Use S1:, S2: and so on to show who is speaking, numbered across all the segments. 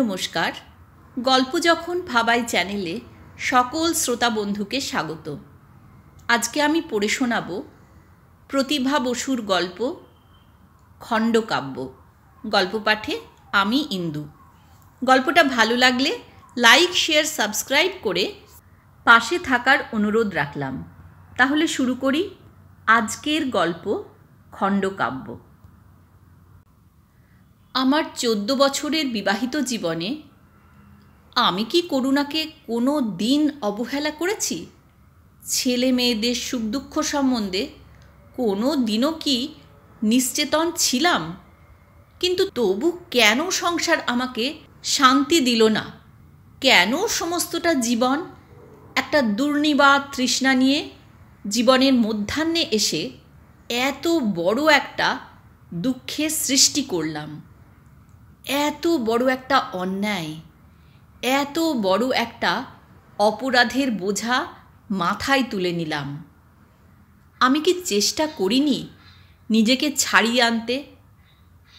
S1: নমস্কার। গল্প যখন ভাবাই চ্যানেলে সকল শ্রোতা বন্ধুকে স্বাগত। আজকে আমি পড়ে শোনাব প্রতিভা বসুর গল্প খণ্ডকাব্য। গল্প পাঠে আমি ইন্দু। গল্পটা ভালো লাগলে লাইক, শেয়ার, সাবস্ক্রাইব করে পাশে থাকার অনুরোধ রাখলাম। তাহলে শুরু করি আজকের গল্প খণ্ডকাব্য। আমার 14 বছরের বিবাহিত জীবনে আমি কি করুণাকে কোনো দিন অবহেলা করেছি? ছেলে মেয়েদের সুখ দুঃখ সম্বন্ধে কোনো দিনও কি নিশ্চেতন ছিলাম? কিন্তু তবু কেন সংসার আমাকে শান্তি দিল না? কেন সমস্তটা জীবন একটা দুর্নিবার তৃষ্ণা নিয়ে জীবনের মধ্যাহ্নে এসে এত বড় একটা দুঃখের সৃষ্টি করলাম? এত বড় একটা অন্যায়, এত বড় একটা অপরাধের বোঝা মাথায় তুলে নিলাম। আমি কি চেষ্টা করিনি নিজেকে ছাড়িয়ে আনতে?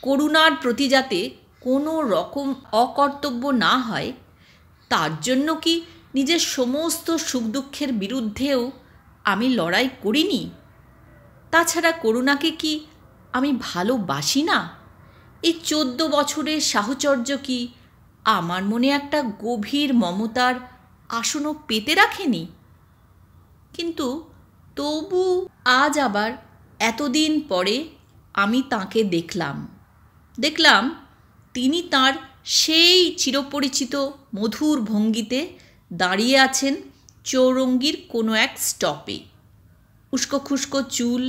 S1: করুণার প্রতি যাতে কোনো রকম অকর্তব্য না হয়, তার জন্য কি নিজের সমস্ত সুখ দুঃখের বিরুদ্ধেও আমি লড়াই করিনি? তাছাড়া করুণাকে কি আমি ভালোবাসি না? এই 14 বছরের সাহচর্য কি আমার মনে একটা গভীর মমতার আসনও পেতে রাখেনি? কিন্তু তবু আজ আবার এতদিন পরে আমি তাঁকে দেখলাম তিনি তাঁর সেই চিরপরিচিত মধুর ভঙ্গিতে দাঁড়িয়ে আছেন চৌরঙ্গীর কোনো এক স্টপে। উস্কো খুস্কো চুল,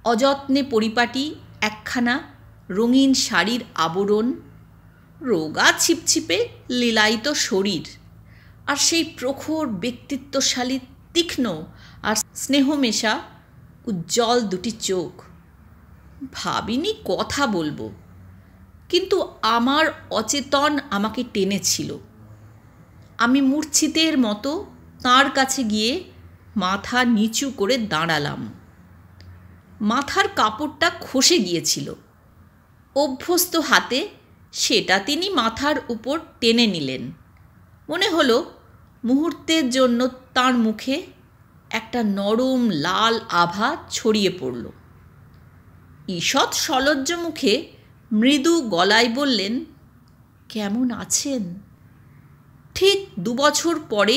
S1: অযত্নে পরিপাটি একখানা রঙিন শাড়ির আবরণ, রোগা ছিপছিপে লীলায়িত শরীর, আর সেই প্রখর ব্যক্তিত্বশালী তীক্ষ্ণ আর স্নেহমেশা উজ্জ্বল দুটি চোখ। ভাবিনি কথা বলবো, কিন্তু আমার অচেতন আমাকে টেনেছিল। আমি মূর্ছিতের মতো তাঁর কাছে গিয়ে মাথা নিচু করে দাঁড়ালাম। মাথার কাপড়টা খসে গিয়েছিল। অভ্যস্ত হাতে সেটা তিনি মাথার উপর টেনে নিলেন। মনে হলো মুহূর্তের জন্য তাঁর মুখে একটা নরম লাল আভা ছড়িয়ে পড়ল। ঈষৎ সলজ্জ মুখে মৃদু গলায় বললেন, কেমন আছেন? ঠিক 2 বছর পরে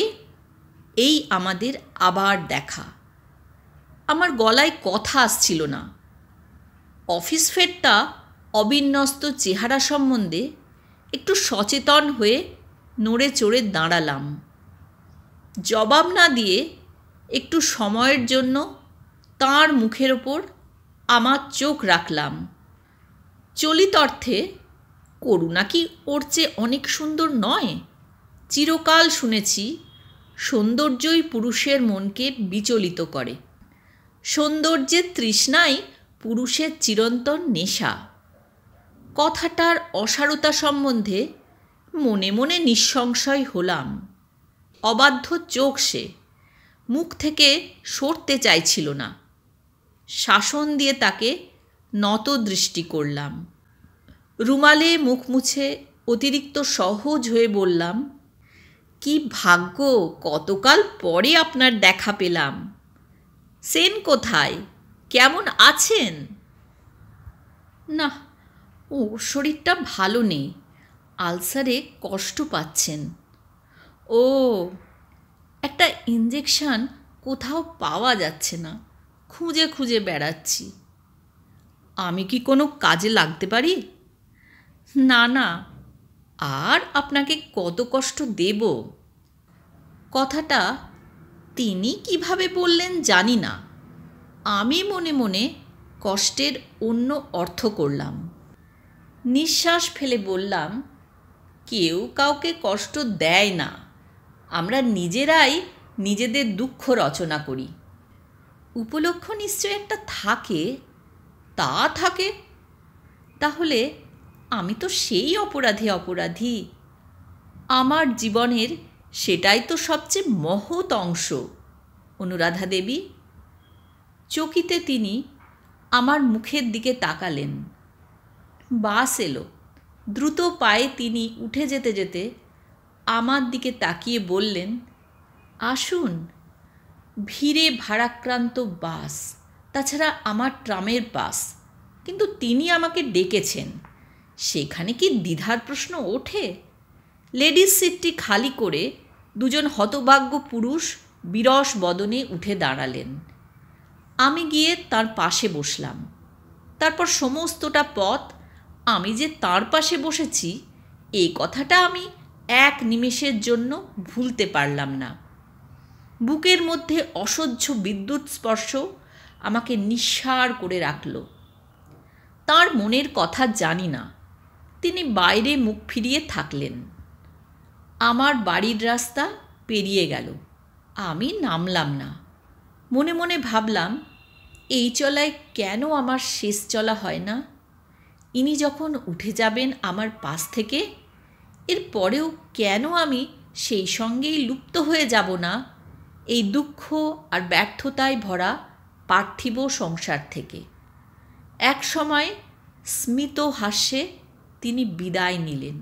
S1: এই আমাদের আবার দেখা। আমার গলায় কথা আসছিল না। অফিস ফেরটা অবিন্যস্ত চেহারা সম্বন্ধে একটু সচেতন হয়ে নড়ে চড়ে দাঁড়ালাম। জবাব না দিয়ে একটু সময়ের জন্য তাঁর মুখের ওপর আমার চোখ রাখলাম। চলিত অর্থে করুণা কি ওর চেয়ে অনেক সুন্দর নয়? চিরকাল শুনেছি সৌন্দর্যই পুরুষের মনকে বিচলিত করে। সৌন্দর্যের তৃষ্ণাই পুরুষের চিরন্তন নেশা। কথাটার অসারতা সম্বন্ধে মনে মনে নিঃসংশয় হলাম। অবাধ্য চোখ সে, মুখ থেকে সরতে চাইছিল না। শাসন দিয়ে তাকে নত দৃষ্টি করলাম। রুমালে মুখ মুছে অতিরিক্ত সহজ হয়ে বললাম, কি ভাগ্য কতকাল পরে আপনার দেখা পেলাম। সেন কোথায়? কেমন আছেন? না, ওর শরীরটা ভালো নেই, আলসারে কষ্ট পাচ্ছেন। ও, একটা ইঞ্জেকশন কোথাও পাওয়া যাচ্ছে না, খুঁজে খুঁজে বেড়াচ্ছি। আমি কি কোনো কাজে লাগতে পারি? না, আর আপনাকে কত কষ্ট দেব? কথাটা তিনি কিভাবে বললেন জানি না। আমি মনে মনে কষ্টের অন্য অর্থ করলাম। নিঃশ্বাস ফেলে বললাম, কেউ কাউকে কষ্ট দেয় না, আমরা নিজেরাই নিজেদের দুঃখ রচনা করি। উপলক্ষ নিশ্চয় একটা থাকে। তা থাকে, তাহলে আমি তো সেই অপরাধী। আমার জীবনের সেটাই তো সবচেয়ে মহৎ অংশ। অনুরাধা দেবী। চকিতে তিনি আমার মুখের দিকে তাকালেন। বাস এলো। দ্রুত পায়ে তিনি উঠে যেতে যেতে আমার দিকে তাকিয়ে বললেন, আসুন। ভিড়ে ভারাক্রান্ত বাস, তাছাড়া আমার ট্রামের পাস, কিন্তু তিনি আমাকে ডেকেছেন, সেখানে কি দ্বিধার প্রশ্ন ওঠে? লেডিস সিটটি খালি করে দুজন হতভাগ্য পুরুষ বিরস বদনে উঠে দাঁড়ালেন। আমি গিয়ে তার পাশে বসলাম। তারপর সমস্তটা পথ আমি যে তার পাশে বসেছি এই কথাটা আমি এক নিমেষের জন্য ভুলতে পারলাম না। বুকের মধ্যে অসহ্য বিদ্যুৎ স্পর্শ আমাকে নিঃসাড় করে রাখল। তার মনের কথা জানি না, তিনি বাইরে মুখ ফিরিয়ে থাকলেন। আমার বাড়ির রাস্তা পেরিয়ে গেল, আমি নামলাম না। মনে মনে ভাবলাম, এই চলায় কেন আমার শেষ চলা হয় না? ইনি যখন উঠে যাবেন আমার পাশ থেকে, এর পরেও কেন আমি সেই সঙ্গেই লুপ্ত হয়ে যাব না এই দুঃখ আর ব্যর্থতায় ভরা পার্থিব সংসার থেকে? এক সময় স্মিত হাস্যে তিনি বিদায় নিলেন।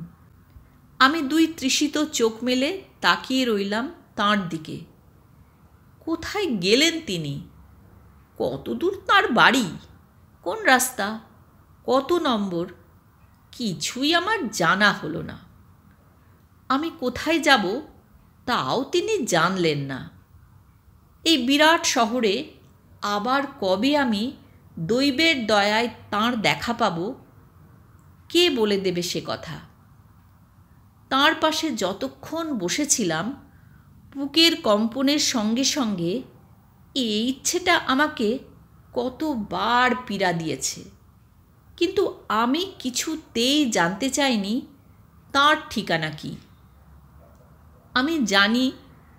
S1: আমি দুই তৃষিত চোখ মেলে তাকিয়ে রইলাম তাঁর দিকে। কোথায় গেলেন তিনি? কত দূর তাঁর বাড়ি? কোন রাস্তা? কত নম্বর? কিছুই আমার জানা হলো না। আমি কোথায় যাব তাও তিনি জানলেন না। এই বিরাট শহরে আবার কবে আমি দৈবের দয়ায় তাঁর দেখা পাব, কে বলে দেবে সে কথা? তাঁর পাশে যতক্ষণ বসেছিলাম, বুকের কম্পনের সঙ্গে সঙ্গে এই ইচ্ছেটা আমাকে কতবার পীড়া দিয়েছে, কিন্তু আমি কিছুতেই জানতে চাইনি তাঁর ঠিকানা কি। আমি জানি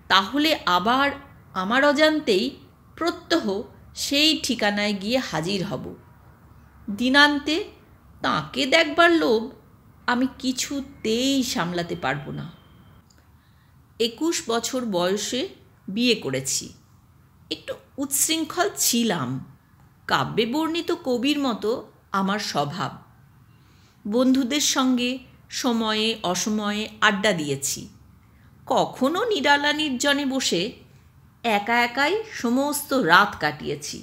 S1: তাহলে আবার আমার অজান্তেই প্রত্যহ সেই ঠিকানায় গিয়ে হাজির হব। দিনান্তে তাঁকে দেখবার লোভ আমি কিছুতেই সামলাতে পারব না। 21 বছর বয়সে বিয়ে করেছি। একটু উচ্ছৃঙ্খল ছিলাম। কাব্যে বর্ণিত কবির মতো আমার স্বভাব। বন্ধুদের সঙ্গে সময়ে অসময়ে আড্ডা দিয়েছি। কখনো নিরালা নির্জনে বসে একা একাই সমস্ত রাত কাটিয়েছি।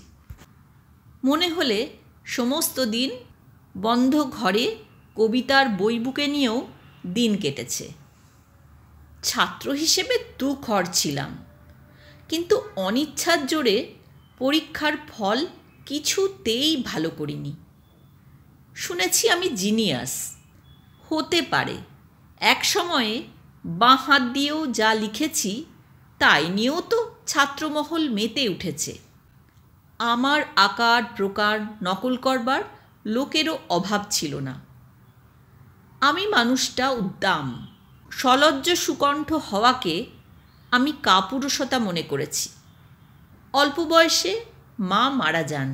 S1: মনে হলে সমস্ত দিন বন্ধ ঘরে কবিতার বই বুকে নিয়েও দিন কেটেছে। ছাত্র হিসেবে তুখর ছিলাম, কিন্তু অনিচ্ছার জোরে পরীক্ষার ফল কিছুতেই ভালো করিনি। শুনেছি আমি জিনিয়াস। হতে পারে। এক সময়ে বাঁ হাত দিয়েও যা লিখেছি তাই নিয়েও তো ছাত্রমহল মেতে উঠেছে। আমার আকার প্রকার নকল করবার লোকেরও অভাব ছিল না। আমি মানুষটা উদ্দাম। সলজ্জ সুকণ্ঠ হওয়াকে আমি কাপুরুষতা মনে করেছি। অল্প বয়সে মা মারা যান।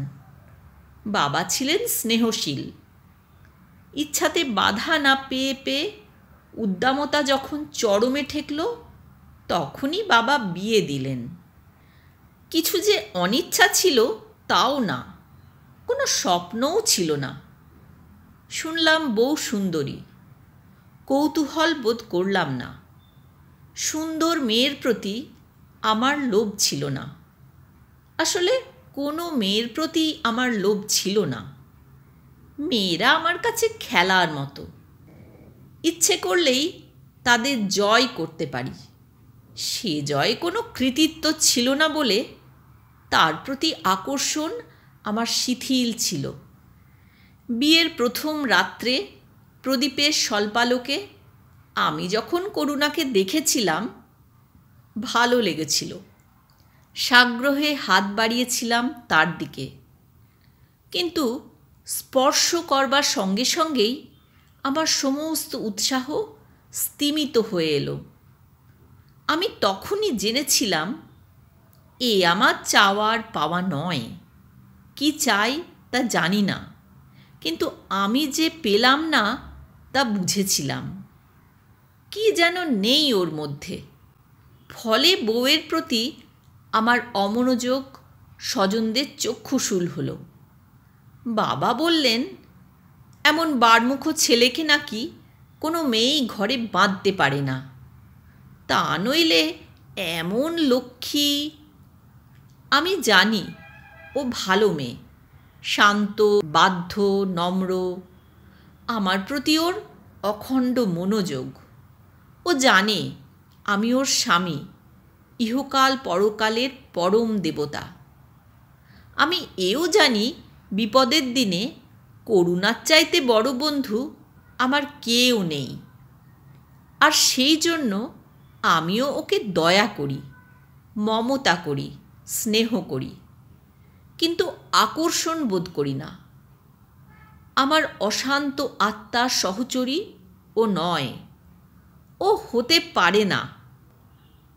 S1: বাবা ছিলেন স্নেহশীল। ইচ্ছাতে বাধা না পেয়ে পেয়ে উদ্দামতা যখন চরমে ঠেকল, তখনই বাবা বিয়ে দিলেন। কিছু যে অনিচ্ছা ছিল তাও না, কোনো স্বপ্নও ছিল না। শুনলাম বউ সুন্দরী, কৌতূহল বোধ করলাম না। সুন্দর মেয়ের প্রতি আমার লোভ ছিল না। আসলে কোনো মেয়ের প্রতি আমার লোভ ছিল না। মেয়েরা আমার কাছে খেলার মতো। ইচ্ছে করলেই তাদের জয় করতে পারি। সে জয় কোনো কৃতিত্ব ছিল না বলে তার প্রতি আকর্ষণ আমার শিথিল ছিল। বিয়ের প্রথম রাত্রে প্রদীপের স্বল্পালোকে আমি যখন করুণাকে দেখেছিলাম, ভালো লেগেছিল। সাগ্রহে হাত বাড়িয়েছিলাম তার দিকে, কিন্তু স্পর্শ করবার সঙ্গে সঙ্গেই আমার সমস্ত উৎসাহ স্তিমিত হয়ে এলো। আমি তখনই জেনেছিলাম এ আমার চাওয়ার পাওয়া নয়। কি চাই তা জানি না, কিন্তু আমি যে পেলাম না তা বুঝেছিলাম। কি যেন নেই ওর মধ্যে। ফলে বউয়ের প্রতি আমার অমনোযোগ স্বজনদের চক্ষুশূল হলো। বাবা বললেন, এমন বারমুখো ছেলেকে নাকি কোনো মেয়েই ঘরে বাঁধতে পারে না, তা নইলে এমন লক্ষ্মী। আমি জানি ও ভালো মেয়ে, শান্ত, বাধ্য, নম্র। আমার প্রতি ওর অখণ্ড মনোযোগ। ও জানে আমি ওর স্বামী, ইহকাল পরকালের পরম দেবতা। আমি এও জানি বিপদের দিনে করুণার চাইতে বড় বন্ধু আমার কেউ নেই। আর সেই জন্য আমিও ওকে দয়া করি, মমতা করি, স্নেহ করি, কিন্তু আকর্ষণ বোধ করি না। আমার অশান্ত আত্মার সহচরী ও নয়, ও হতে পারে না।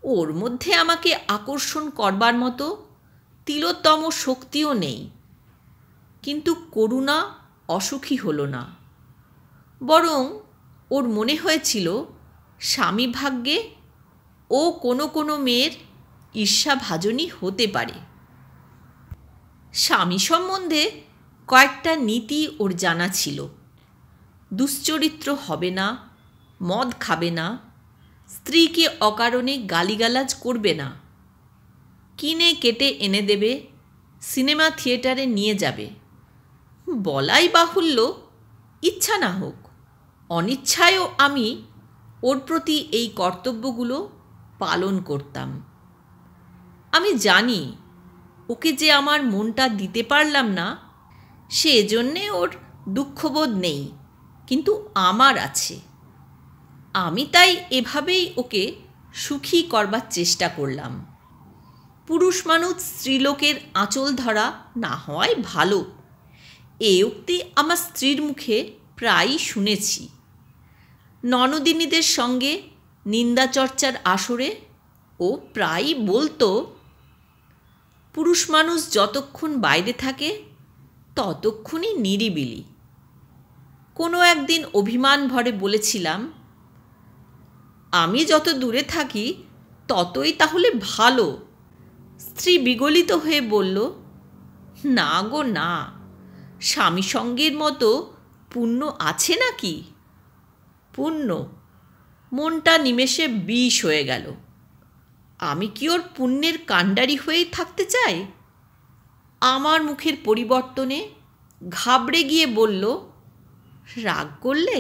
S1: ওর মধ্যে আমাকে আকর্ষণ করবার মতো তিলোত্তম শক্তিও নেই। কিন্তু করুণা অসুখী হলো না, বরং ওর মনে হয়েছিল স্বামী ভাগ্যে ও কোনো কোনো মেয়ের ঈর্ষাভাজনই হতে পারে। স্বামী সম্বন্ধে কয়েকটা নীতি ওর জানা ছিল। দুশ্চরিত্র হবে না, মদ খাবে না, স্ত্রীকে অকারণে গালিগালাজ করবে না, কিনে কেটে এনে দেবে, সিনেমা থিয়েটারে নিয়ে যাবে। বলাই বাহুল্য, ইচ্ছা না হোক, অনিচ্ছায়ও আমি ওর প্রতি এই কর্তব্যগুলো পালন করতাম। আমি জানি ওকে যে আমার মনটা দিতে পারলাম না, সেজন্যে ওর দুঃখবোধ নেই, কিন্তু আমার আছে। আমি তাই এভাবেই ওকে সুখী করবার চেষ্টা করলাম। পুরুষ মানুষ স্ত্রীলোকের আঁচল ধরা না হওয়াই ভালো, এ উক্তি আমার স্ত্রীর মুখে প্রায়ই শুনেছি। ননদিনীদের সঙ্গে নিন্দাচর্চার আসরে ও প্রায়ই বলতো, পুরুষ মানুষ যতক্ষণ বাইরে থাকে ততক্ষণই নিরিবিলি। কোনো একদিন অভিমান ভরে বলেছিলাম, আমি যত দূরে থাকি ততই তাহলে ভালো। স্ত্রী বিগলিত হয়ে বলল, না গো না, স্বামী সঙ্গের মতো পুণ্য আছে নাকি? পুণ্য? মনটা নিমেষে বিষ হয়ে গেল। আমি কি ওর পুণ্যের কাণ্ডারি হয়েই থাকতে চাই? আমার মুখের পরিবর্তনে ঘাবড়ে গিয়ে বলল, রাগ করলে?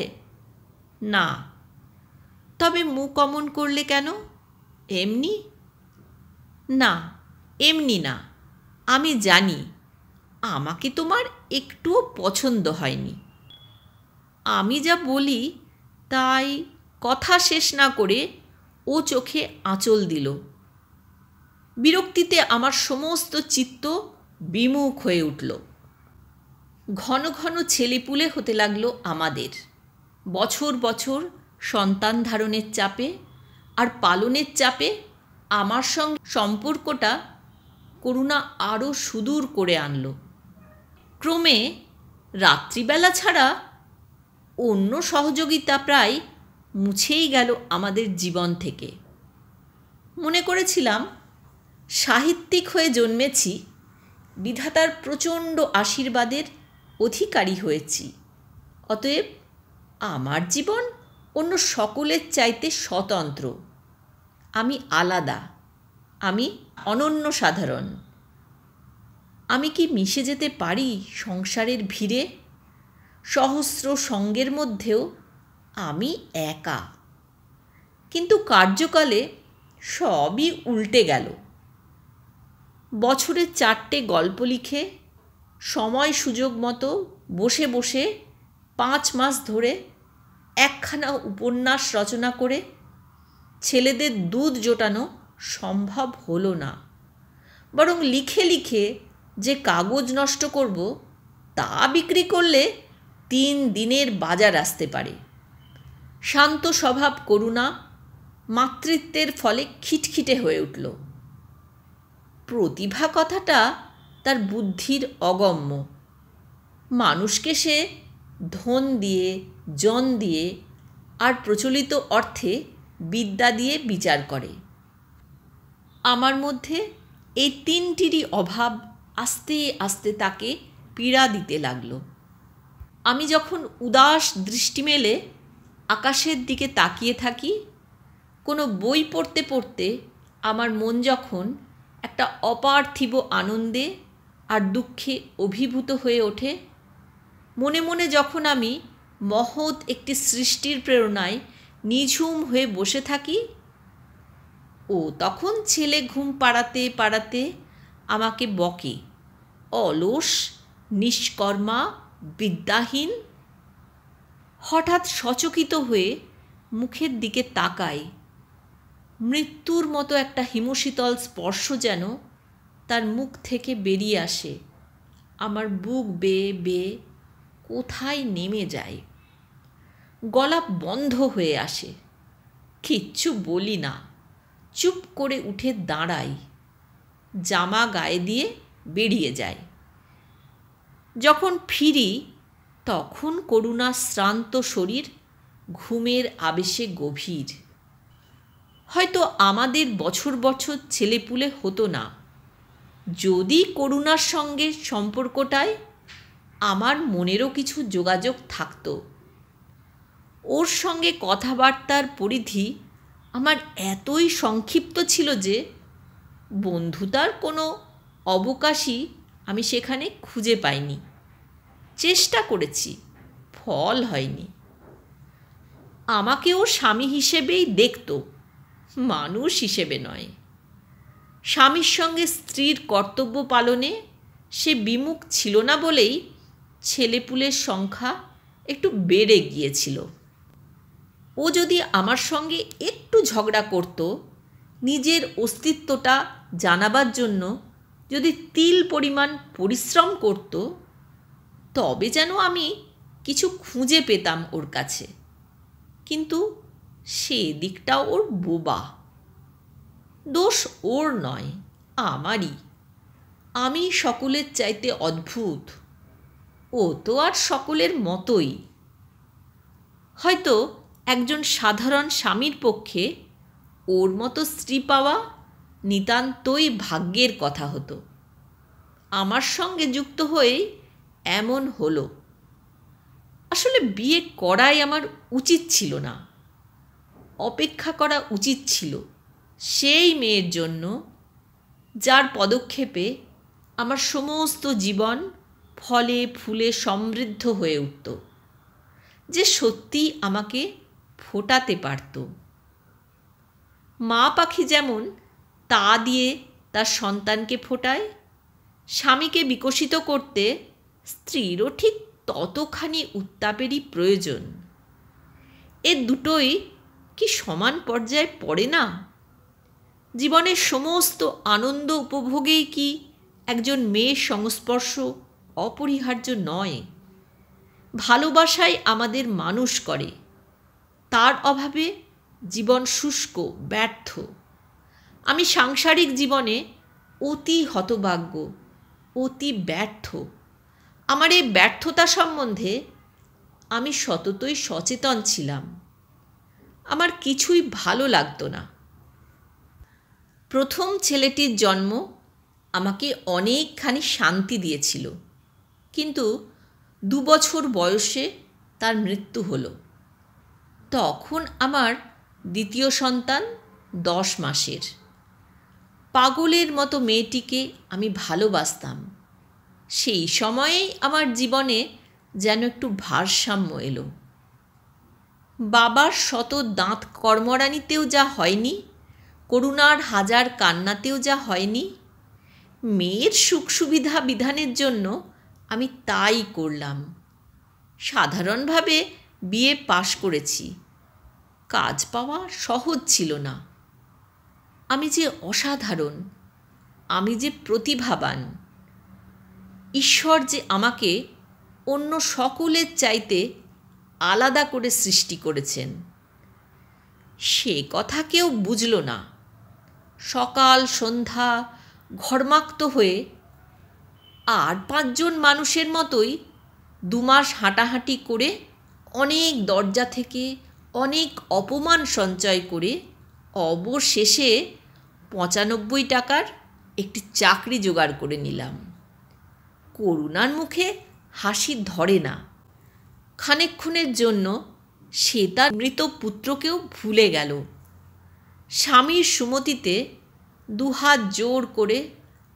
S1: না। তবে মুখ অমন করলে কেন? এমনি? না, এমনি না। আমি জানি আমাকে তোমার একটুও পছন্দ হয়নি। আমি যা বলি তাই। কথা শেষ না করে ও চোখে আঁচল দিল। বিরক্তিতে আমার সমস্ত চিত্ত বিমুখ হয়ে উঠল। ঘন ঘন ছেলেপুলে হতে লাগলো আমাদের। বছর বছর সন্তান ধারণের চাপে আর পালনের চাপে আমার সঙ্গে সম্পর্কটা করুণা আরও সুদূর করে আনল। ক্রমে রাত্রিবেলা ছাড়া অন্য সহযোগিতা প্রায় মুছেই গেল আমাদের জীবন থেকে। মনে করেছিলাম সাহিত্যিক হয়ে জন্মেছি, বিধাতার প্রচণ্ড আশীর্বাদের অধিকারী হয়েছি, অতএব আমার জীবন অন্য সকলের চাইতে স্বতন্ত্র। আমি আলাদা, আমি অনন্য সাধারণ। আমি কি মিশে যেতে পারি সংসারের ভিড়ে? সহস্র সঙ্গের মধ্যেও আমি একা। কিন্তু কার্যকালে সবই উল্টে গেল। বছরে 4টে গল্প লিখে সময় সুযোগ মতো বসে বসে 5 মাস ধরে একখানা উপন্যাস রচনা করে ছেলেদের দুধ জোটানো সম্ভব হলো না। বরং লিখে লিখে যে কাগজ নষ্ট করব, তা বিক্রি করলে 3 দিনের বাজার আসতে পারে। শান্ত স্বভাব করুণা মাতৃত্বের ফলে খিটখিটে হয়ে উঠল। প্রতিভা কথাটা তার বুদ্ধির অগম্য। মানুষকে সে ধন দিয়ে, জন দিয়ে আর প্রচলিত অর্থে বিদ্যা দিয়ে বিচার করে। আমার মধ্যে এই 3টিরই অভাব আস্তে আস্তে তাকে পীড়া দিতে লাগলো। আমি যখন উদাস দৃষ্টি মেলে আকাশের দিকে তাকিয়ে থাকি, কোনো বই পড়তে পড়তে আমার মন যখন একটা অপার্থিব আনন্দে আর দুঃখে অভিভূত হয়ে ওঠে, মনে মনে যখন আমি মহৎ একটি সৃষ্টির প্রেরণায় নিঝুম হয়ে বসে থাকি, ও তখন ছেলে ঘুম পাড়াতে পাড়াতে আমাকে বকে, অলস, নিষ্কর্মা, বিদ্যাহীন। হঠাৎ সচকিত হয়ে মুখের দিকে তাকাই, মৃত্যুর মতো একটা হিমশীতল স্পর্শ যেন তার মুখ থেকে বেরিয়ে আসে, আমার বুক বেয়ে বেয়ে কোথায় নেমে যায়। গলা বন্ধ হয়ে আসে, কিচ্ছু বলি না, চুপ করে উঠে দাঁড়াই, জামা গায়ে দিয়ে বেরিয়ে যাই। যখন ফিরি তখন করুণা শ্রান্ত শরীর ঘুমের আবেশে গভীর। হয়তো আমাদের বছর বছর ছেলেপুলে হতো না যদি করুণার সঙ্গে সম্পর্কটায় আমার মনেরও কিছু যোগাযোগ থাকত। ওর সঙ্গে কথাবার্তার পরিধি আমার এতই সংক্ষিপ্ত ছিল যে বন্ধুতার কোনো অবকাশই আমি সেখানে খুঁজে পাইনি। চেষ্টা করেছি, ফল হয়নি। আমাকেও স্বামী হিসেবেই দেখত, মানুষ হিসেবে নয়। স্বামীর সঙ্গে স্ত্রীর কর্তব্য পালনে সে বিমুখ ছিল না বলেই ছেলেপুলের সংখ্যা একটু বেড়ে গিয়েছিল। ও যদি আমার সঙ্গে একটু ঝগড়া করত, নিজের অস্তিত্বটা জানাবার জন্য যদি তিল পরিমাণ পরিশ্রম করত, তবে যেন আমি কিছু খুঁজে পেতাম ওর কাছে। কিন্তু সে দিকটা ওর বোবা। দোষ ওর নয়, আমারই। আমি সকলের চাইতে অদ্ভুত, ও তো আর সকলের মতোই। হয়তো একজন সাধারণ স্বামীর পক্ষে ওর মতো স্ত্রী পাওয়া নিতান্তই ভাগ্যের কথা হতো। আমার সঙ্গে যুক্ত হয়ে এমন হলো। আসলে বিয়ে করাই আমার উচিত ছিল না, অপেক্ষা করা উচিত ছিল সেই মেয়ের জন্য যার পদক্ষেপে আমার সমস্ত জীবন ফলে ফুলে সমৃদ্ধ হয়ে উঠত, যে সত্যি আমাকে ফোটাতে পারত। মা পাখি যেমন তা দিয়ে তার সন্তানকে ফোটায়, স্বামীকে বিকশিত করতে স্ত্রীরও ঠিক ততখানি উত্তাপেরই প্রয়োজন। এ দুটোই কি সমান পর্যায়ে পড়ে না? জীবনের সমস্ত আনন্দ উপভোগেই কি একজন মেয়ের সংস্পর্শ অপরিহার্য নয়? ভালোবাসাই আমাদের মানুষ করে, তার অভাবে জীবন শুষ্ক, ব্যর্থ। আমি সাংসারিক জীবনে অতি হতভাগ্য, অতি ব্যর্থ। আমার এই ব্যর্থতা সম্বন্ধে আমি সততই সচেতন ছিলাম। আমার কিছুই ভালো লাগতো না। প্রথম ছেলেটির জন্ম আমাকে অনেকখানি শান্তি দিয়েছিল, কিন্তু 2 বছর বয়সে তার মৃত্যু হলো। তখন আমার দ্বিতীয় সন্তান 10 মাসের। পাগলের মতো মেয়েটিকে আমি ভালোবাসতাম। সেই সময়েই আমার জীবনে যেন একটু ভারসাম্য এলো। বাবার শত দাঁত কর্মরানিতেও যা হয়নি, করুণার হাজার কান্নাতেও যা হয়নি, মেয়ের সুখ সুবিধা বিধানের জন্য আমি তাই করলাম। সাধারণভাবে বিএ পাশ করেছি, কাজ পাওয়া সহজ ছিল না। আমি যে অসাধারণ, আমি যে প্রতিভাবান, ঈশ্বর যে আমাকে অন্য সকলের চাইতে আলাদা করে সৃষ্টি করেছেন, সে কথা কেউ বুঝল না। সকাল সন্ধ্যা ঘর্মাক্ত হয়ে আর 5 জন মানুষের মতোই 2 মাস হাঁটাহাঁটি করে অনেক দরজা থেকে অনেক অপমান সঞ্চয় করে অবশেষে 95 টাকার একটি চাকরি জোগাড় করে নিলাম। করুণার মুখে হাসি ধরে না। খানিকক্ষণের জন্য সে তার মৃত পুত্রকেও ভুলে গেল। স্বামীর সুমতিতে দুহাত জোর করে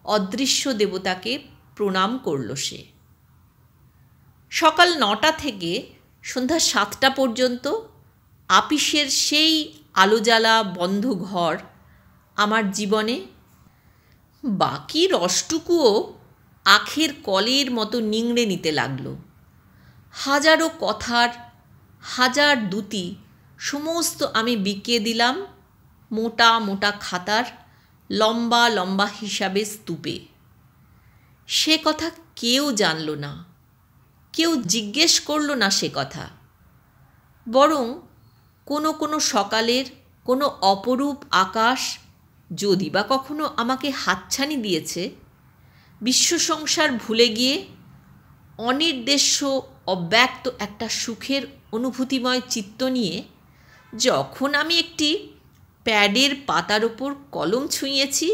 S1: অদৃশ্য দেবতাকে প্রণাম করল সে। সকাল 9টা থেকে সন্ধ্যা 7টা পর্যন্ত আপিসের সেই আলোজ্বালা বন্ধ ঘর আমার জীবনে বাকি রসটুকুও আখের কলের মতো নিংড়ে নিতে লাগলো। হাজারো কথার হাজার দুটি সমস্ত আমি বিকিয়ে দিলাম মোটা মোটা খাতার লম্বা লম্বা হিসাবে স্তূপে। সে কথা কেউ জানল না, কেউ জিজ্ঞেস করল না সে কথা। বরং কোনো কোনো সকালের কোনো অপরূপ আকাশ যদি বা কখনো আমাকে হাতছানি দিয়েছে, বিশ্ব সংসার ভুলে গিয়ে অনির্দেশ্য অব্যক্ত একটা সুখের অনুভূতিময় চিত্ত নিয়ে যখন আমি একটি প্যাডের পাতার ওপর কলম ছুঁয়েছি,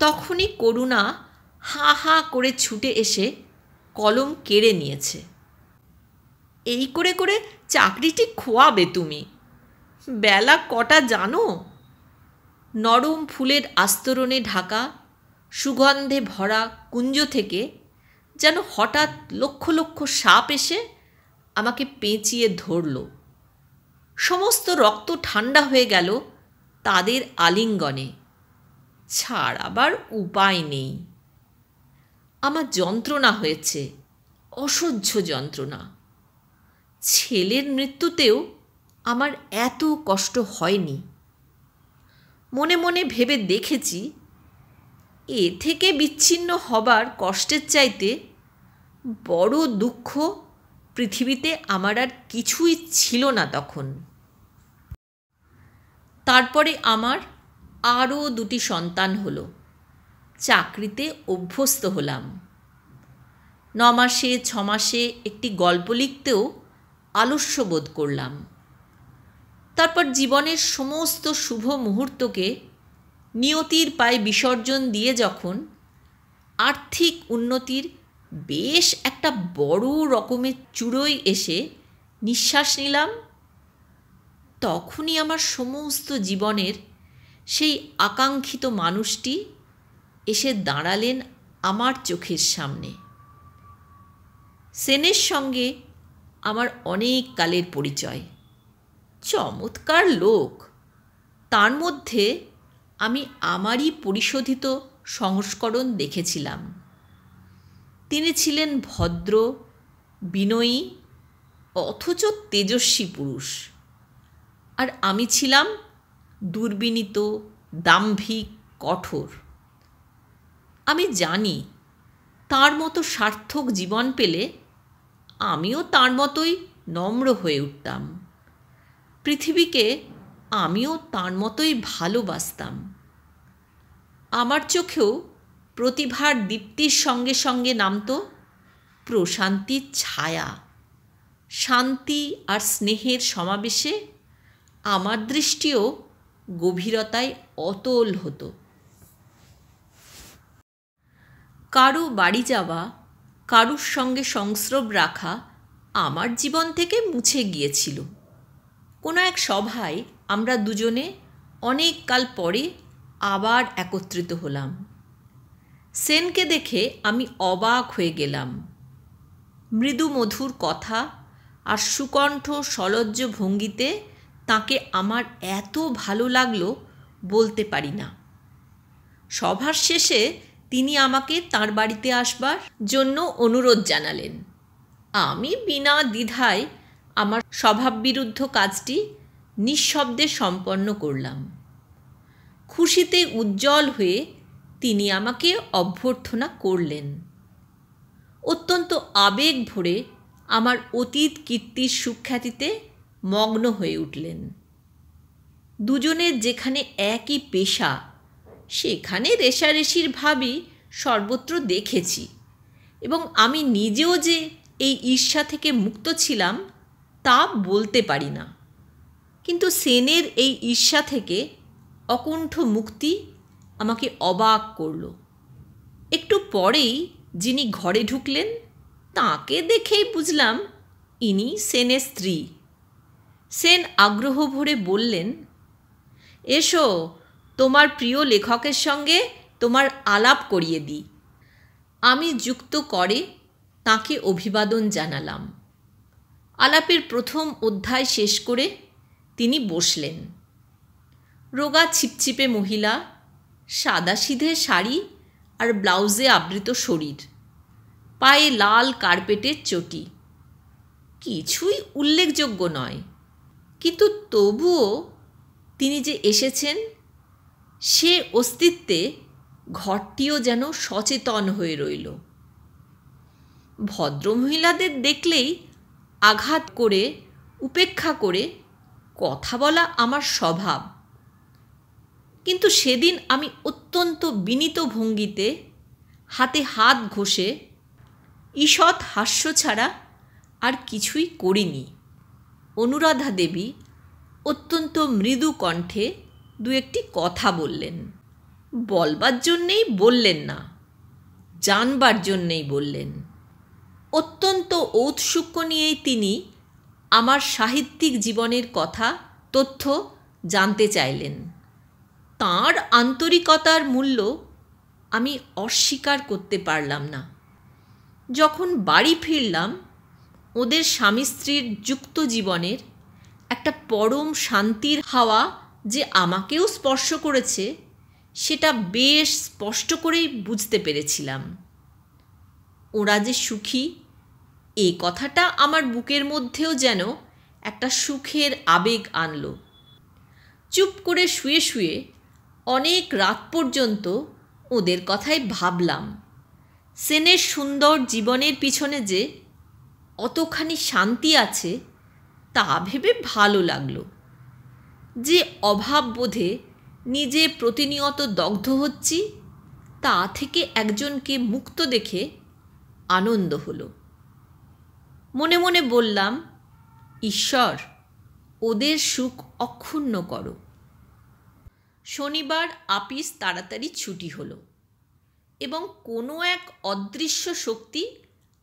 S1: তখনই করুণা হাঁ হাঁ করে ছুটে এসে কলম কেড়ে নিয়েছে। এই করে করে চাকরিটি খোয়াবে তুমি। বেলা কটা জানো? নরম ফুলের আস্তরণে ঢাকা সুগন্ধে ভরা কুঞ্জ থেকে যেন হঠাৎ লক্ষ লক্ষ সাপ এসে আমাকে পেঁচিয়ে ধরল। সমস্ত রক্ত ঠান্ডা হয়ে গেল তাদের আলিঙ্গনে। ছাড়াবার উপায় নেই। আমার যন্ত্রণা হয়েছে, অসহ্য যন্ত্রণা। ছেলের মৃত্যুতেও আমার এত কষ্ট হয়নি। মনে মনে ভেবে দেখেছি, এ থেকে বিচ্ছিন্ন হবার কষ্টের চাইতে বড় দুঃখ পৃথিবীতে আমার আর কিছুই ছিল না তখন। তারপরে আমার আরও 2টি সন্তান হলো। চাকরিতে অভ্যস্ত হলাম। 9 মাসে 6 মাসে একটি গল্প লিখতেও আলস্য বোধ করলাম। তারপর জীবনের সমস্ত শুভ মুহূর্তকে নিয়তির পায়ে বিসর্জন দিয়ে যখন আর্থিক উন্নতির বেশ একটা বড় রকমের চূড়োয় এসে নিঃশ্বাস নিলাম, তখনই আমার সমস্ত জীবনের সেই আকাঙ্ক্ষিত মানুষটি এসে দাঁড়ালেন আমার চোখের সামনে। সেনের সঙ্গে আমার অনেক কালের পরিচয়। চমৎকার লোক। তার মধ্যে আমি আমারই পরিশোধিত সংস্করণ দেখেছিলাম। তিনি ছিলেন ভদ্র, বিনয়ী, অথচ তেজস্বী পুরুষ। আর আমি ছিলাম দুর্বিনীত, দাম্ভিক, কঠোর। আমি জানি তার মতো সার্থক জীবন পেলে আমিও তার মতোই নম্র হয়ে উঠতাম। পৃথিবীকে আমিও তার মতোই ভালোবাসতাম। আমার চোখেও প্রতিভার দীপ্তির সঙ্গে সঙ্গে নামত প্রশান্তির ছায়া। শান্তি আর স্নেহের সমাবেশে আমার দৃষ্টিও গভীরতায় অতল হতো। কারো বাড়ি যাওয়া, কারুর সঙ্গে সংস্রব রাখা আমার জীবন থেকে মুছে গিয়েছিল। কোনো এক সভায় আমরা দুজনে অনেক কাল পরে আবার একত্রিত হলাম। সেনকে দেখে আমি অবাক হয়ে গেলাম। মৃদু মধুর কথা আর সুকণ্ঠ সলজ্জ ভঙ্গিতে তাকে আমার এত ভালো লাগলো বলতে পারি না। সভার শেষে তিনি আমাকে তাঁর বাড়িতে আসবার জন্য অনুরোধ জানালেন। আমি বিনা দ্বিধায় আমার স্বভাববিরুদ্ধ কাজটি নিঃশব্দে সম্পন্ন করলাম। খুশিতে উজ্জ্বল হয়ে তিনি আমাকে অভ্যর্থনা করলেন। অত্যন্ত আবেগ ভরে আমার অতীত কীর্তির সুখ্যাতিতে মগ্ন হয়ে উঠলেন। দুজনের যেখানে একই পেশা, সেখানে রেষারেষির ভাবই সর্বত্র দেখেছি, এবং আমি নিজেও যে এই ঈর্ষা থেকে মুক্ত ছিলাম তা বলতে পারি না। কিন্তু সেনের এই ঈর্ষা থেকে অকুণ্ঠ মুক্তি আমাকে অবাক করল। একটু পরেই যিনি ঘরে ঢুকলেন তাঁকে দেখেই বুঝলাম ইনি সেনের স্ত্রী। সেন আগ্রহ ভরে বললেন, এসো, তোমার প্রিয় লেখকের সঙ্গে তোমার আলাপ করিয়ে দিই। আমি যুক্ত করে তাকে অভিবাদন জানালাম। আলাপের প্রথম অধ্যায় শেষ করে তিনি বসলেন। রোগা ছিপছিপে মহিলা, সাদাসিধে শাড়ি আর ব্লাউজে আবৃত শরীর, পায়ে লাল কার্পেটের চটি। কিছুই উল্লেখযোগ্য নয়, কিন্তু তবুও তিনি যে এসেছেন সে অস্তিত্বে ঘরটিও যেন সচেতন হয়ে রইল। ভদ্রমহিলাদের দেখলেই আঘাত করে, উপেক্ষা করে কথা বলা আমার স্বভাব। কিন্তু সেদিন আমি অত্যন্ত বিনীত ভঙ্গিতে হাতে হাত ঘষে ঈষৎ হাস্য ছাড়া আর কিছুই করিনি। অনুরাধা দেবী অত্যন্ত মৃদু কণ্ঠে দু একটি কথা বললেন। বলবার জন্যেই বললেন না, জানবার জন্যেই বললেন। অত্যন্ত ঔৎসুক্য নিয়েই তিনি আমার সাহিত্যিক জীবনের কথা, তথ্য জানতে চাইলেন। তাঁর আন্তরিকতার মূল্য আমি অস্বীকার করতে পারলাম না। যখন বাড়ি ফিরলাম, ওদের স্বামী স্ত্রীর যুক্ত জীবনের একটা পরম শান্তির হাওয়া যে আমাকেও স্পর্শ করেছে সেটা বেশ স্পষ্ট করেই বুঝতে পেরেছিলাম। ওরা যে সুখী এই কথাটা আমার বুকের মধ্যেও যেন একটা সুখের আবেগ আনল। চুপ করে শুয়ে শুয়ে অনেক রাত পর্যন্ত ওদের কথাই ভাবলাম। সেনের সুন্দর জীবনের পিছনে যে অতখানি শান্তি আছে তা ভেবে ভালো লাগলো। যে অভাববোধে নিজে প্রতিনিয়ত দগ্ধ হচ্ছি তা থেকে একজনকে মুক্ত দেখে আনন্দ হলো। মনে মনে বললাম, ঈশ্বর, ওদের সুখ অক্ষুণ্ণ করো। শনিবার আপিস তাড়াতাড়ি ছুটি হলো এবং কোনো এক অদৃশ্য শক্তি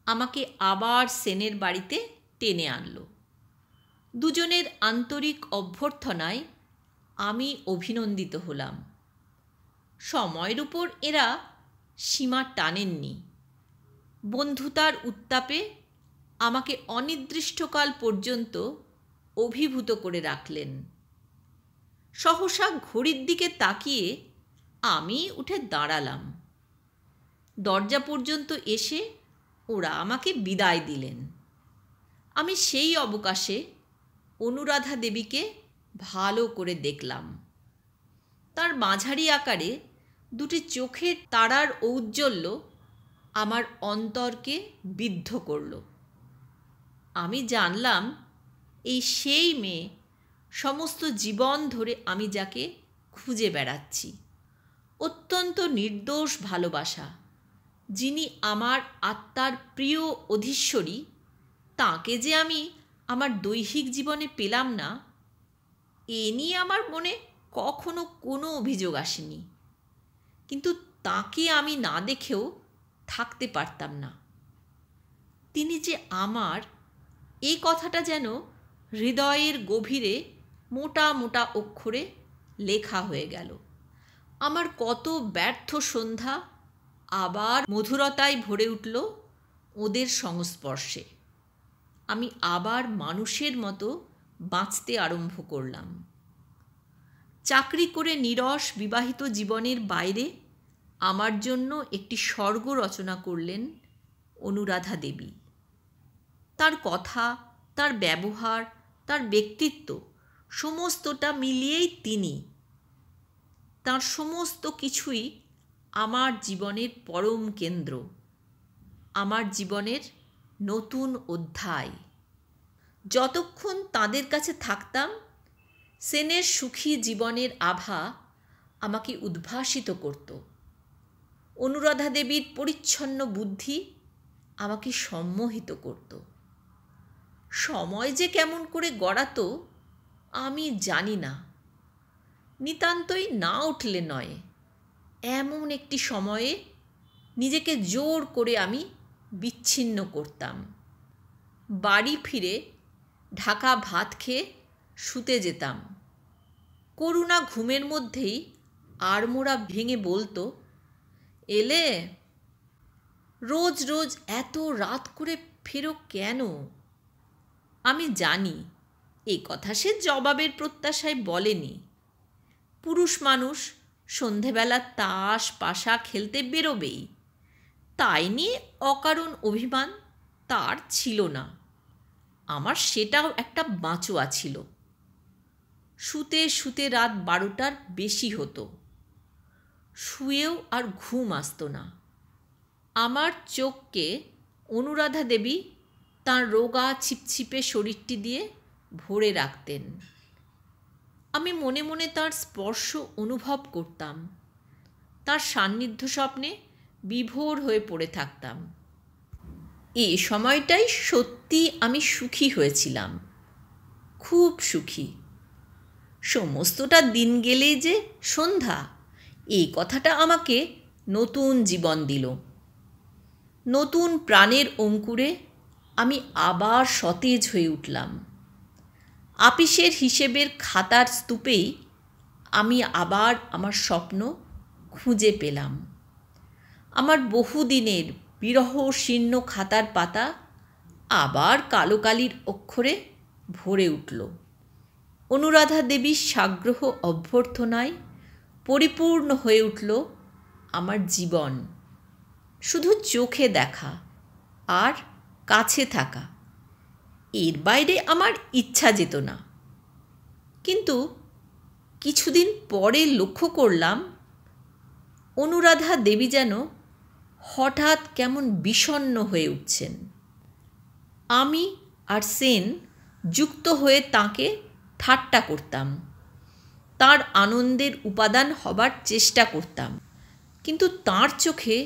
S1: আমাকে আবার সেনের বাড়িতে টেনে আনলো। দুজনের আন্তরিক অভ্যর্থনায় আমি অভিনন্দিত হলাম। সময়ের উপর এরা সীমা টানেননি। বন্ধুতার উত্তাপে আমাকে অনির্দিষ্টকাল পর্যন্ত অভিভূত করে রাখলেন। সহসা ঘড়ির দিকে তাকিয়ে আমি উঠে দাঁড়ালাম। দরজা পর্যন্ত এসে ওরা আমাকে বিদায় দিলেন। আমি সেই অবকাশে অনুরাধা দেবীকে ভালো করে দেখলাম। তার মাঝারি আকারে দুটি চোখের তারার ঔজ্জ্বল্য আমার অন্তরকে বিদ্ধ করল। আমি জানলাম এই সেই মেয়ে, সমস্ত জীবন ধরে আমি যাকে খুঁজে বেড়াচ্ছি। অত্যন্ত নির্দোষ ভালোবাসা, যিনি আমার আত্মার প্রিয় অধীশ্বরী, তাঁকে যে আমি আমার দৈহিক জীবনে পেলাম না, এ নিয়ে আমার মনে কখনো কোনো অভিযোগ আসেনি। কিন্তু তাঁকে আমি না দেখেও থাকতে পারতাম না। তিনি যে আমার, এই কথাটা যেন হৃদয়ের গভীরে মোটা মোটা অক্ষরে লেখা হয়ে গেল। আমার কত ব্যর্থ সন্ধ্যা আবার মধুরতায় ভরে উঠল ওদের সংস্পর্শে। আমি আবার মানুষের মতো বাঁচতে আরম্ভ করলাম। চাকরি করে নীরস বিবাহিত জীবনের বাইরে আমার জন্য একটি স্বর্গ রচনা করলেন অনুরাধা দেবী। তার কথা, তার ব্যবহার, তার ব্যক্তিত্ব সমস্তটা মিলিয়েই তিনি। তার সমস্ত কিছুই আমার জীবনের পরম কেন্দ্র, আমার জীবনের নতুন অধ্যায়। যতক্ষণ তাদের কাছে থাকতাম, সেনের সুখী জীবনের আভা আমাকে উদ্ভাসিত করত। অনুরাধা দেবীর পরিচ্ছন্ন বুদ্ধি আমাকে সম্মোহিত করত। সময় যে কেমন করে গড়াতো আমি জানি না। নিতান্তই না উঠলে নয়, এমন একটি সময়ে নিজেকে জোর করে আমি বিচ্ছিন্ন করতাম। বাড়ি ফিরে ঢাকা ভাত খেয়ে শুতে যেতাম। করুণা ঘুমের মধ্যেই আড়মোড়া ভেঙে বলতো, এলে? রোজ রোজ এত রাত করে ফেরো কেন? আমি জানি এ কথা সে জবাবের প্রত্যাশায় বলেনি। পুরুষ মানুষ সন্ধেবেলা তাস পাশা খেলতে বেরোবেই, তাই নিয়ে অকারণ অভিমান তার ছিল না। আমার সেটাও একটা বাঁচোয়া ছিল। শুতে শুতে রাত 12টার বেশি হতো। শুয়েও আর ঘুম আসতো না। আমার চোখকে অনুরাধা দেবী তাঁর রোগা ছিপছিপে শরীরটি দিয়ে ভরে রাখতেন। আমি মনে মনে তাঁর স্পর্শ অনুভব করতাম। তাঁর সান্নিধ্য স্বপ্নে বিভোর হয়ে পড়ে থাকতাম। এই সময়টাই সত্যি আমি সুখী হয়েছিলাম, খুব সুখী। সমস্তটা দিন গেলেই যে সন্ধ্যা, এই কথাটা আমাকে নতুন জীবন দিল। নতুন প্রাণের অঙ্কুরে আমি আবার সতেজ হয়ে উঠলাম। আপিসের হিসেবের খাতার স্তূপেই আমি আবার আমার স্বপ্ন খুঁজে পেলাম। আমার বহুদিনের বিরহ শীর্ণ খাতার পাতা আবার কালো কালির অক্ষরে ভরে উঠল। অনুরাধা দেবীর সাগ্রহ অভ্যর্থনায় পরিপূর্ণ হয়ে উঠল আমার জীবন। শুধু চোখে দেখা আর কাছে থাকা, এর বাইরে আমার ইচ্ছা যেত না। কিন্তু কিছুদিন পরে লক্ষ্য করলাম অনুরাধা দেবী যেন হঠাৎ কেমন বিষণ্ণ হয়ে উঠছেন। আমি আর সেন যুক্ত হয়ে তাঁকে ঠাট্টা করতাম, তাঁর আনন্দের উপাদান হবার চেষ্টা করতাম, কিন্তু তাঁর চোখে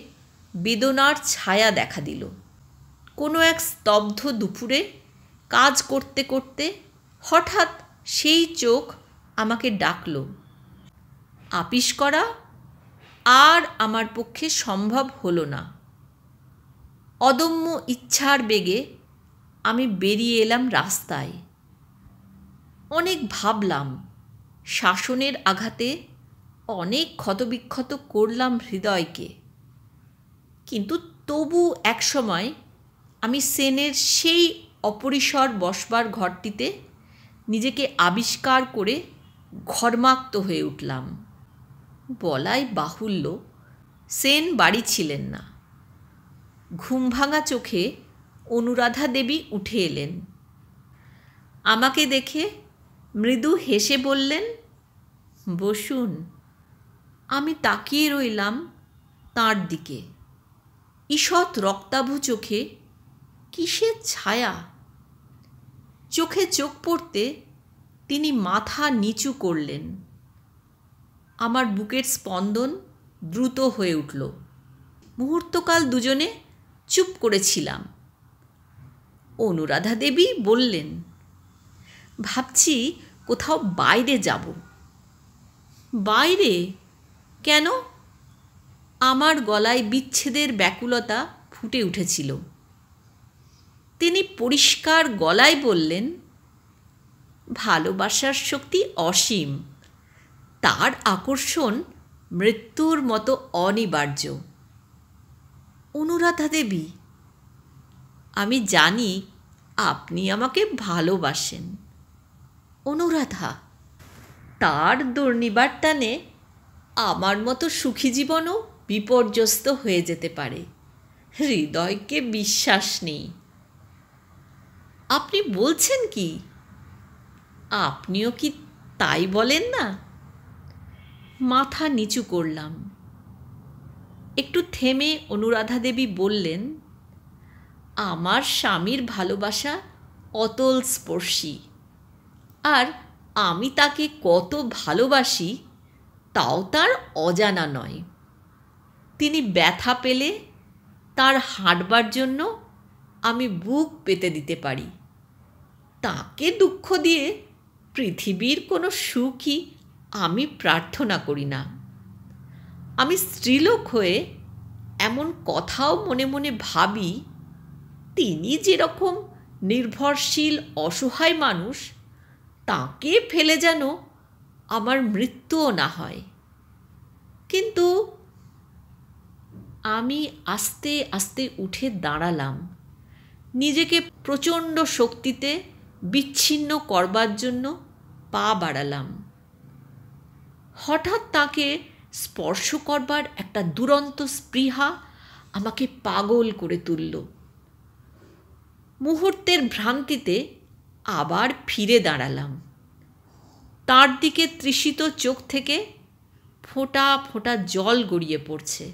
S1: বেদনার ছায়া দেখা দিল। কোনো এক স্তব্ধ দুপুরে কাজ করতে করতে হঠাৎ সেই চোখ আমাকে ডাকল। আপিস করা আর আমার পক্ষে সম্ভব হলো না। অদম্য ইচ্ছার বেগে আমি বেরিয়ে এলাম রাস্তায়। অনেক ভাবলাম, শাসনের আঘাতে অনেক ক্ষতবিক্ষত করলাম হৃদয়কে, কিন্তু তবু একসময় আমি সেনের সেই অপরিসর বসবার ঘরটিতে নিজেকে আবিষ্কার করে ঘর্মাক্ত হয়ে উঠলাম। বলাই বাহুল্য, সেন বাড়ি ছিলেন না। ঘুমভাঙা চোখে অনুরাধা দেবী উঠে এলেন। আমাকে দেখে মৃদু হেসে বললেন, বসুন। আমি তাকিয়ে রইলাম তাঁর দিকে। ঈষৎ রক্তাভু চোখে কিসের ছায়া। চোখে চোখ পড়তে তিনি মাথা নিচু করলেন। আমার বুকের স্পন্দন দ্রুত হয়ে উঠল। মুহূর্তকাল দুজনে চুপ করেছিলাম। অনুরাধা দেবী বললেন, ভাবছি কোথাও বাইরে যাব। বাইরে কেন? আমার গলায় বিচ্ছেদের ব্যাকুলতা ফুটে উঠেছিল। তিনি পরিষ্কার গলায় বললেন, ভালোবাসার শক্তি অসীম, তার আকর্ষণ মৃত্যুর মতো অনিবার্য। অনুরাধা দেবী, আমি জানি আপনি আমাকে ভালোবাসেন। অনুরাধা, তার দুর্নিবার টানে আমার মতো সুখী জীবনও বিপর্যস্ত হয়ে যেতে পারে। হৃদয়কে বিশ্বাস নেই। আপনি বলছেন কি? আপনিও কি তাই বলেন না? মাথা নিচু করলাম। একটু থেমে অনুরাধা দেবী বললেন, আমার স্বামীর ভালোবাসা অতল স্পর্শী, আর আমি তাকে কত ভালোবাসি তাও তার অজানা নয়। তিনি ব্যথা পেলে তার হাঁটবার জন্য আমি বুক পেতে দিতে পারি। তাকে দুঃখ দিয়ে পৃথিবীর কোনো সুখই আমি প্রার্থনা করি না। আমি স্ত্রীলোক হয়ে এমন কথাও মনে মনে ভাবি, তিনি যেরকম নির্ভরশীল অসহায় মানুষ,
S2: তাকে ফেলে যেন আমার মৃত্যুও না হয়। কিন্তু আমি আস্তে আস্তে উঠে দাঁড়ালাম, নিজেকে প্রচণ্ড শক্তিতে বিচ্ছিন্ন করবার জন্য পা বাড়ালাম। হঠাৎ তাকে স্পর্শ করবার একটা দুরন্ত স্পৃহা আমাকে পাগল করে তুলল। মুহূর্তের ভ্রান্তিতে আবার ফিরে দাঁড়ালাম। তার দিকে তৃষিত চোখ থেকে ফোঁটা ফোঁটা জল গড়িয়ে পড়ছে।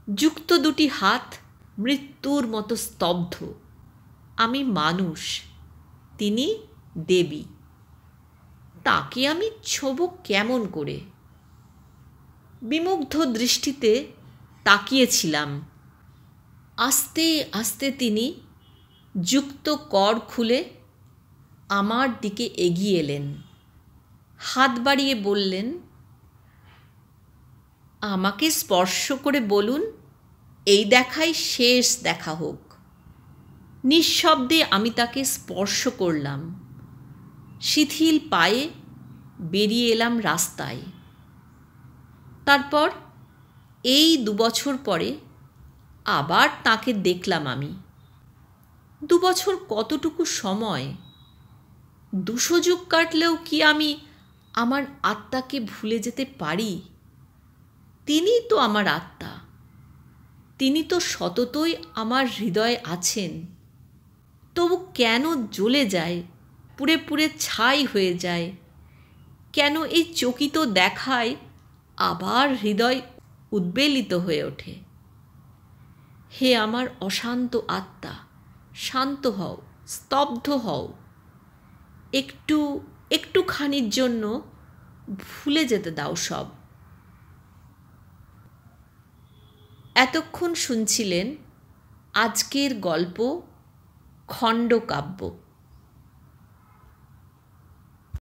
S2: যুক্ত দুটি হাত মৃত্যুর মতো স্তব্ধ। আমি মানুষ, তিনি দেবী। তাকে আমি ছোঁব কেমন করে? বিমুগ্ধ দৃষ্টিতে তাকিয়েছিলাম। আস্তে আস্তে তিনি যুক্ত কর খুলে আমার দিকে এগিয়ে এলেন। হাত বাড়িয়ে বললেন, আমাকে স্পর্শ করে বলুন, এই দেখাই শেষ দেখা হোক। নিঃশব্দে আমি তাকে স্পর্শ করলাম। শিথিল পায়ে বেরিয়ে এলাম রাস্তায়। তারপর এই 2 বছর পরে আবার তাকে দেখলাম আমি। 2 বছর কতটুকু সময়! 200 যুগ কাটলেও কি আমি আমার আত্মাকে ভুলে যেতে পারি? তিনিই তো আমার আত্মা, তিনি তো সততই আমার হৃদয়ে আছেন। তবু কেন জ্বলে যায়, পুড়ে পুড়ে ছাই হয়ে যায়? কেন এই চকিত দেখায় আবার হৃদয় উদ্বেলিত হয়ে ওঠে? হে আমার অশান্ত আত্মা, শান্ত হও, স্তব্ধ হও। একটুখানির জন্য ভুলে যেতে দাও সব। এতক্ষণ শুনছিলেন আজকের গল্প খণ্ডকাব্য।